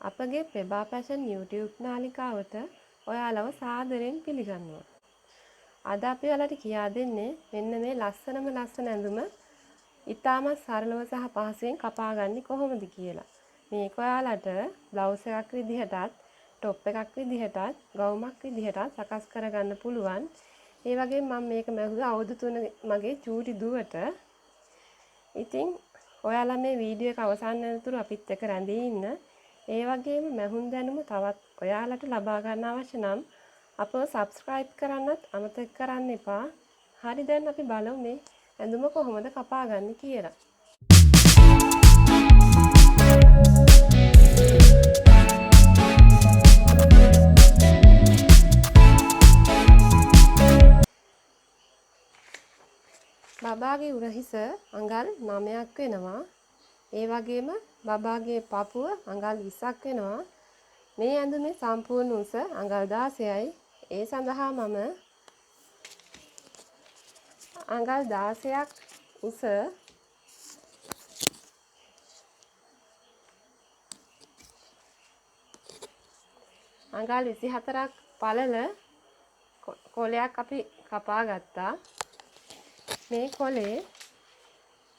අපගේ ප්‍රභා passion YouTube නාලිකාවට ඔයාලව සාදරයෙන් පිළිගන්නවා. අද අපි ඔයාලට කියා දෙන්නේ මෙන්න මේ ලස්සන ඇඳුම ඉතාමත් සරලව සහ පහසුවෙන් කපාගන්නේ කොහොමද කියලා. මේක ඔයාලට බ්ලවුස් එකක් විදිහටත්, টොප් එකක් විදිහටත්, ගවුමක් විදිහටත් සකස් කරගන්න පුළුවන්. ඒ වගේම මම මේක මැහුවේ අවුරුදු 3 මගේ චූටි දුවට. ඉතින් ඔයාලා මේ වීඩියෝ එක අවසන් වෙනතුරු අපිත් එක්ක රැඳී ඉන්න. ඒ වගේම මැහුම් දැනුම තවත් ඔයාලට ලබා ගන්න අවශ්‍ය නම් අපව subscribe කරන්නත් අමතක කරන්න එපා. හරි දැන් අපි බලමු මේ ඇඳුම කොහොමද කපාගන්නේ කියලා. බබාගේ උරහිස අඟල් 9ක් වෙනවා. ඒ වගේම බබාගේ පපුව අඟල් 20ක් වෙනවා. මේ ඇඳුමේ සම්පූර්ණ උස අඟල් 16යි. ඒ සඳහා මම අඟල් 16ක් උස අඟල් 24ක් පළල කොලයක් අපි කපා ගත්තා. මේ කොලේ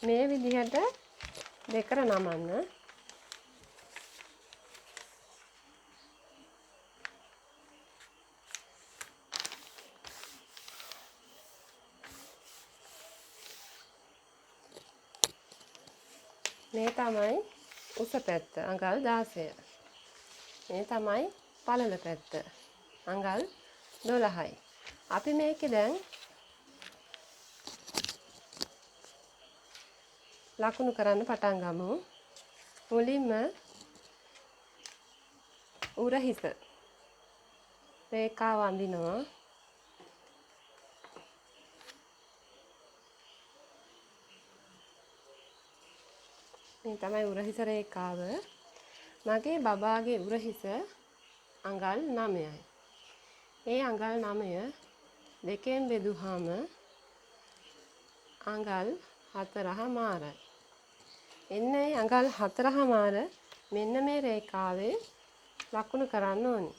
මේ විදිහට දෙකට නමන්න. මේ තමයි උස පැත්ත අඟල් 16. මේ තමයි පළල පැත්ත අඟල් 12යි. අපි මේකේ දැන් ලකුණු කරන්න පටන් ගමු. මුලින්ම උරහිස රේඛාව අඳිනවා. මේ තමයි උරහිස රේඛාව. මගේ බබාගේ උරහිස අඟල් 9යි. ඒ අඟල් 9 දෙකෙන් බෙදුවාම අඟල් 4මාරයි. එන්නේ අඟල් 4මාර මෙන්න මේ රේඛාවේ ලකුණු කරන්න ඕනි.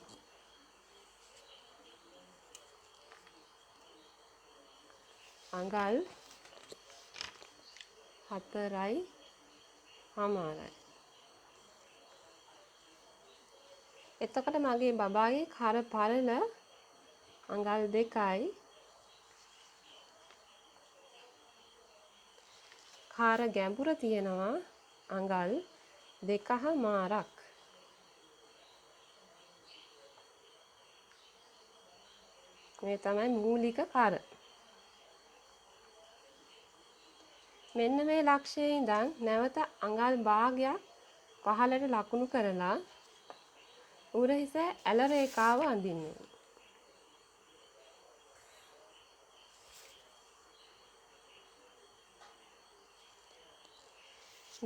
අඟල් 4මාරයි. එතකොට මගේ බබාගේ කර පළල අඟල් 2යි. කාර ගැඹුර තියෙනවා අඟල් 2මාරක්. මේ තමයි මූලික කර. මෙන්න මේ ලක්ෂයේ ඉඳන් නැවත අඟල් භාගයක් පහළට ලකුණු කරලා උරහිස ඇල රේඛාව අඳින්න.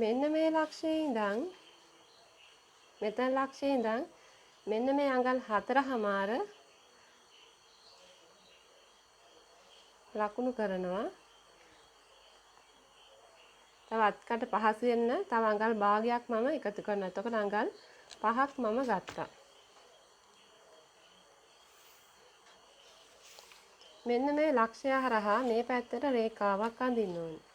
මෙන්න මේ ලක්ෂයේ ඉඳන් මෙතන ලක්ෂයේ ඉඳන් මෙන්න මේ අඟල් 4මාර ලකුණු කරනවා. තව අත්කට පහසු වෙන්න තව අඟල් භාගයක් මම එකතු කරනවා. එතකොට අඟල් 5ක් මම ගත්තා. මෙන්න මේ ලක්ෂය හරහා මේ පැත්තට රේඛාවක් අඳින්න ඕනේ.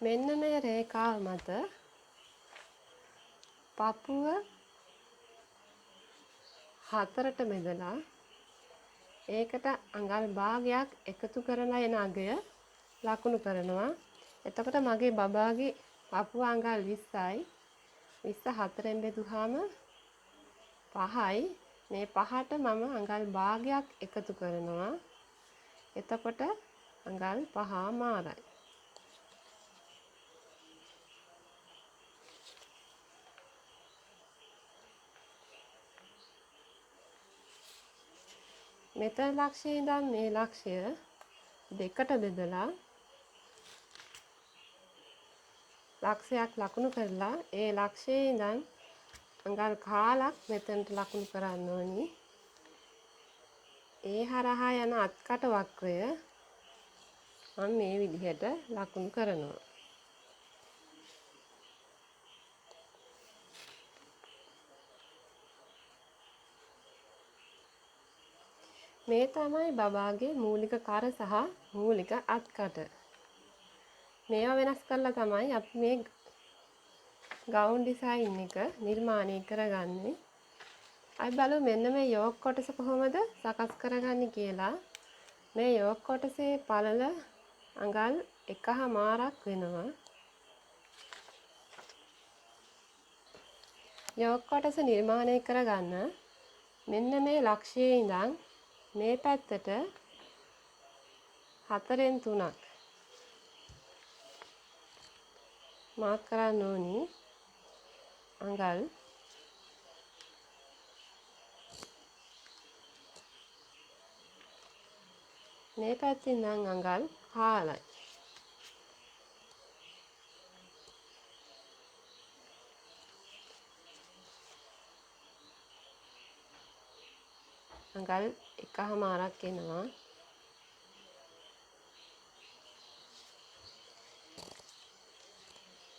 මෙන්න මේ රේඛාව මත පපුව 4ට බෙදලා ඒකට අඟල් භාගයක් එකතු කරලා එන අගය ලකුණු කරනවා. එතකොට මගේ බබාගේ පපුව අඟල් 20යි. 20 4ෙන් බෙදුවාම 5යි. මේ 5ට මම අඟල් භාගයක් එකතු කරනවා. එතකොට අඟල් 5මාරයි. මෙතන ලක්ෂයේ ඉඳන් මේ ලක්ෂය දෙකට බෙදලා ලක්ෂයක් ලකුණු කරලා ඒ ලක්ෂයේ ඉඳන් අඟල් කාලක් මෙතනට ලකුණු කරන්න ඕනි. ඒ හරහා යන අත්කට වක්‍රය මම මේ විදිහට ලකුණු කරනවා. මේ තමයි බබාගේ මූලික කර සහ මූලික අත්කට. මේවා වෙනස් කරලා තමයි අපි මේ ගවුන් ඩිසයින් එක නිර්මාණය කරගන්නේ. අපි බලමු මෙන්න මේ යෝග් කොටස කොහොමද සකස් කරගන්නේ කියලා. මේ යෝග් කොටසේ පළල අඟල් 1/4ක් වෙනවා. යෝග් කොටස නිර්මාණය කරගන්න මෙන්න මේ ලක්ෂයේ ඉඳන් මේ පැත්තට 4/3ක් මාක් කරන්න ඕනි. අඟල් මේ පැත්තෙන් නම් අඟල් 4යි. අඟල් 1/4ක් එනවා.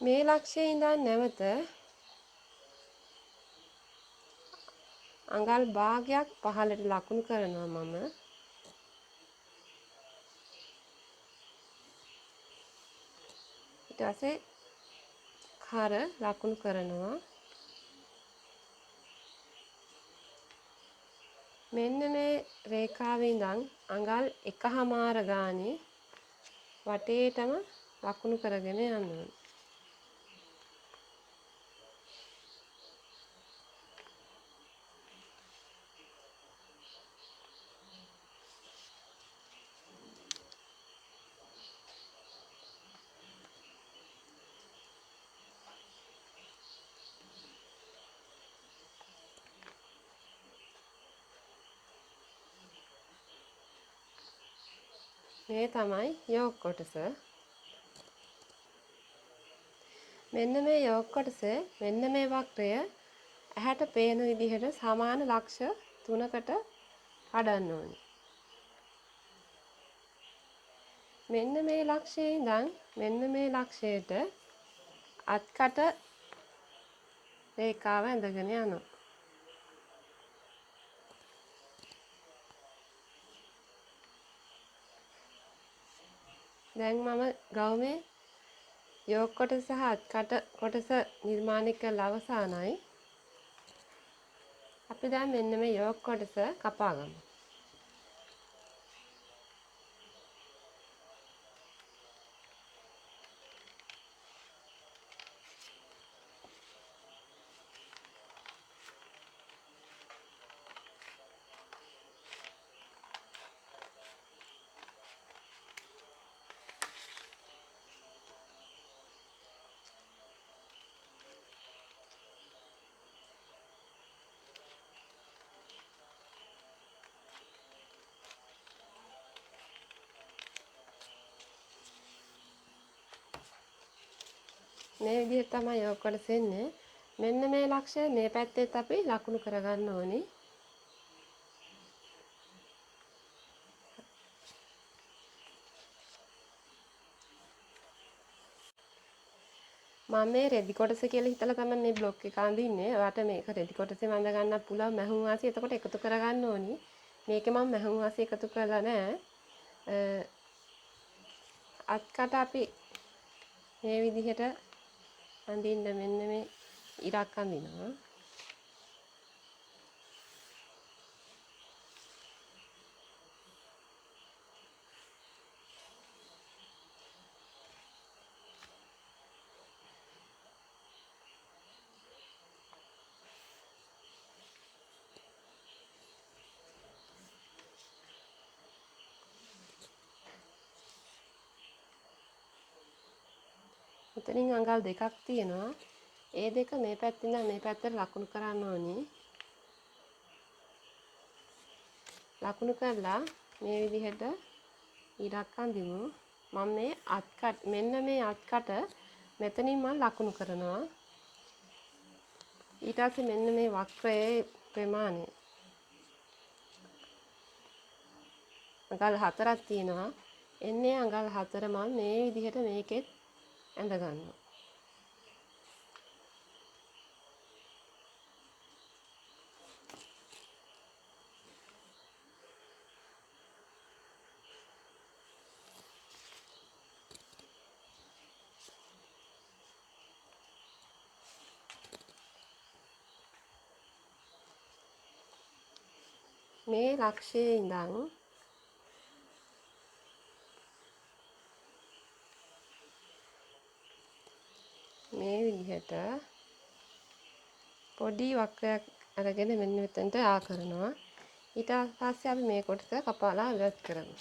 මේ ලක්ෂයේ ඉඳන් නැවත අඟල් භාගයක් පහළට ලකුණු කරනවා මම. ඊට පස්සේ කර ලකුණු කරනවා. මෙන්න මේ රේඛාවේ ඉඳන් අඟල් 1/4 ගානේ වටේටම ලකුණු කරගෙන යන්න ඕනේ. මේ තමයි යෝග් කොටස. මෙන්න මේ යෝග් කොටසේ මෙන්න මේ වක්‍රය ඇහැට පේන විදිහට සමාන ලක්ෂ 3කට කඩන්න ඕනේ. මෙන්න මේ ලක්ෂයේ ඉඳන් මෙන්න මේ ලක්ෂයට අත්කට රේඛාව ඇඳගෙන යනවා. දැන් මම ගවුමේ යෝග් කොටස සහ අත්කට කොටස නිර්මාණය කරලා අවසానයි. අපි දැන් මෙන්න මේ යෝග් කොටස කපා ගමු. මේ විදිහට තමයි යෝග් කොටස එන්නේ. මෙන්න මේ ලක්ෂය මේ පැත්තෙත් අපි ලකුණු කරගන්න ඕනි. මම මේ රෙදි කොටස කියලා හිතලා තමයි මේ බ්ලොක් එක අඳින්නේ. ඔයාලට මේක රෙදි කොටසේ වඳ ගන්නත් පුළුවන් මැහුම් වාසිය. එතකොට එකතු කරගන්න ඕනි. මේකේ මම මැහුම් වාසිය එකතු කරලා නැහැ. අත්කට අපි මේ විදිහට අඳින්න මෙන්න මේ ඉරක් අඳිනවා. මෙතනින් අඟල් දෙකක් තියෙනවා. ඒ දෙක මේ පැත්තෙන් ඉඳන් මේ පැත්තට ලකුණු කරන්න ඕනි. ලකුණු කරලා මේ විදිහට ඉරක් අඳිමු. මම මේ අත්කට මෙන්න මේ අත්කට මෙතනින් මම ලකුණු කරනවා. ඊට පස්සේ මෙන්න මේ වක්‍රයේ ප්‍රමාණය අඟල් 4ක් තියෙනවා. එන්නේ අඟල් 4 මම මේ විදිහට මේකෙත් ඇඳ ගන්නවා. මේ ලක්ෂයේ ඉඳන් මේ විදිහට පොඩි වක්‍රයක් අරගෙන මෙන්න මෙතනට ආ කරනවා. ඊට පස්සේ අපි මේ කොටස කපාලා ඉවත් කරමු.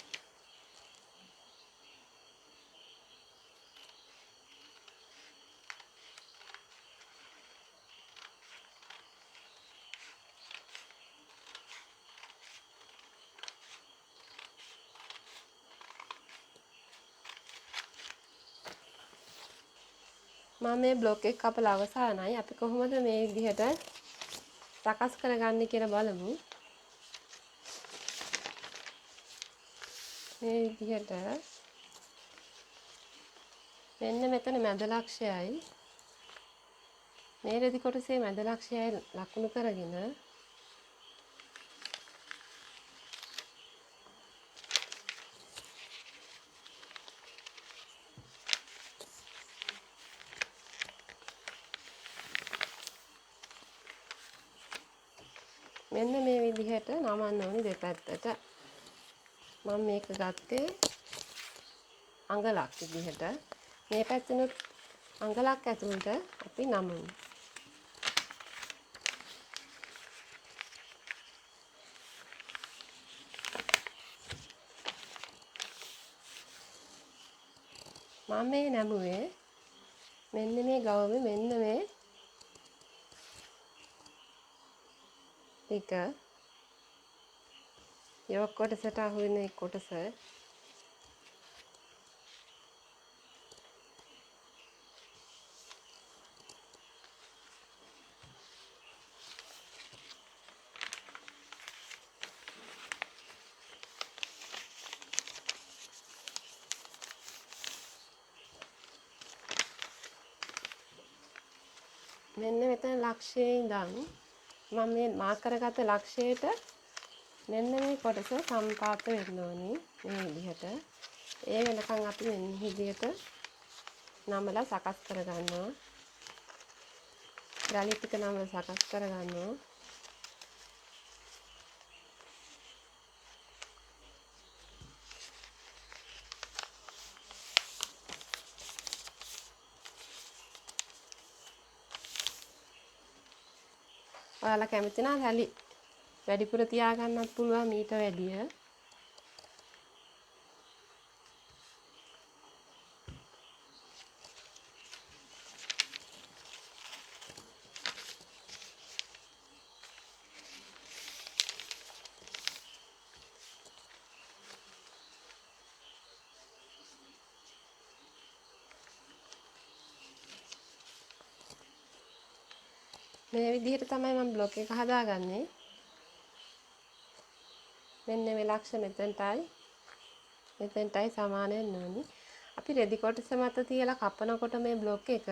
මම මේ බ්ලොක් එක කපලා අවසానයි. අපි කොහොමද මේ විදිහට සකස් කරගන්නේ කියලා බලමු. මේ විදිහට මෙන්න මෙතන මැද ලක්ෂයයි මේ රෙදි කොටසේ මැද ලක්ෂයයි ලකුණු කරගෙන මෙන්න මේ විදිහට නමන්න ඕනි දෙපැත්තට. මම මේක ගත්තේ අඟලක් විදිහට. මේ පැත්තෙනුත් අඟලක් ඇතුළට අපි නමමු. මම මේ නැමුවේ මෙන්න මේ ගවුමේ මෙන්න මේ එක යොක් කොටසට අහු වෙන කොටස මෙන්න මෙතන ලක්ෂයේ ඉඳන් මම මේ මාක් කරගත්ත ලක්ෂයට මෙන්න මේ කොටස සම්පාත වෙන්න ඕනි මේ විදිහට. ඒ වෙනකන් අපි මෙන්න විදිහට නමලා සකස් කරගන්නවා. ගලිත් ටික නමලා සකස් කරගන්නවා. ඔයාලා කැමති නම් හැලි වැඩිපුර තියාගන්නත් පුළුවන් මීට වැඩිය. මේ විදිහට තමයි මම බ්ලොක් එක හදාගන්නේ. මෙන්න මේ ලක්ෂ මෙතෙන්ටයි සමාන වෙන්න ඕනි. අපි රෙදි කොටස මත තියලා කපනකොට මේ බ්ලොක් එක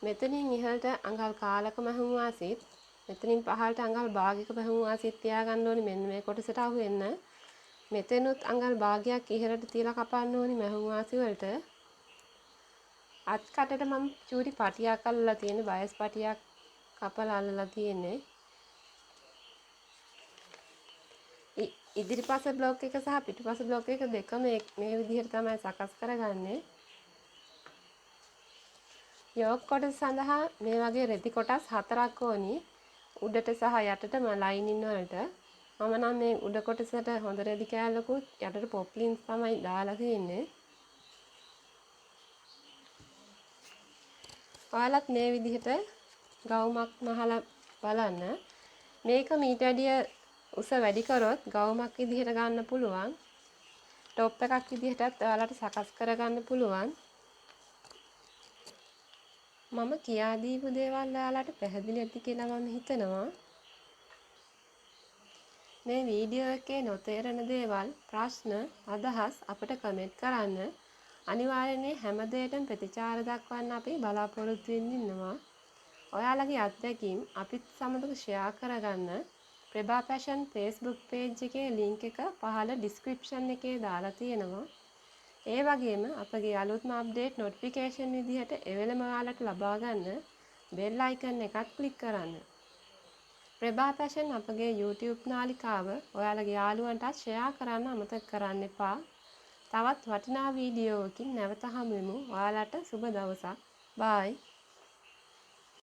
මෙතනින් ඉහළට අඟල් කාලක මහුම් වාසිත් මෙතනින් පහළට අඟල් භාගයක මහුම් වාසිත් තියාගන්න ඕනි. මෙන්න මේ කොටසට අහු වෙන්න. මෙතනුත් අඟල් භාගයක් ඉහළට තියලා කපන්න ඕනි මහුම් වාසි වලට. අත් කටට මම චූටි පටියක් අල්ලලා තියෙන බයස් පටියක් කපලා අල්ලලා තියෙන්නේ. ඉදිරිපස බ්ලොක් එක සහ පිටුපස බ්ලොක් එක දෙකම මේ විදිහට තමයි සකස් කරගන්නේ. යොක් කොටස සඳහා මේ වගේ රෙදි කොටස් 4ක් ඕනි. උඩට සහ යටටම ලයිනින් වලට. මම නම් මේ උඩ කොටසට හොඳ රෙදි කෑල්ලකුත් යටට පොප්ලින්ස් තමයි දාලා තියෙන්නේ. ඔයාලත් මේ විදිහට ගවුමක් මහලා බලන්න. මේක මීට වැඩිය උස වැඩි කරොත් ගවුමක් විදිහට ගන්න පුළුවන්. ටොප් එකක් විදිහටත් ඔයාලට සකස් කරගන්න පුළුවන්. මම කියා දීපු දේවල් ඔයාලට පැහැදිලි ඇති කියලා මම හිතනවා. මේ වීඩියෝ එකේ නොතේරෙන දේවල්, ප්‍රශ්න, අදහස් අපට කමෙන්ට් කරන්න. අනිවාර්යයෙන් හැම දෙයකටම ප්‍රතිචාර දක්වන්න අපි බලාපොරොත්තු වෙනවා. ඔයාලගේ අත්දැකීම් අපිත් සමග ෂෙයා කරගන්න. ප්‍රභා පැෂන් Facebook page එකේ link එක පහළ description එකේ දාලා තියෙනවා. ඒ වගේම අපගේ අලුත්ම අප්ඩේට් notification විදිහට එවෙලම ඔයාලට ලබා ගන්න bell icon එකත් click කරන්න. ප්‍රභා පැෂන් අපගේ YouTube නාලිකාව ඔයාලගේ යාළුවන්ටත් ෂෙයා කරන්න අමතක කරන්න එපා. තවත් වටිනා වීඩියෝවකින් නැවත හමු වෙමු. ඔයාලට සුබ දවසක්. bye.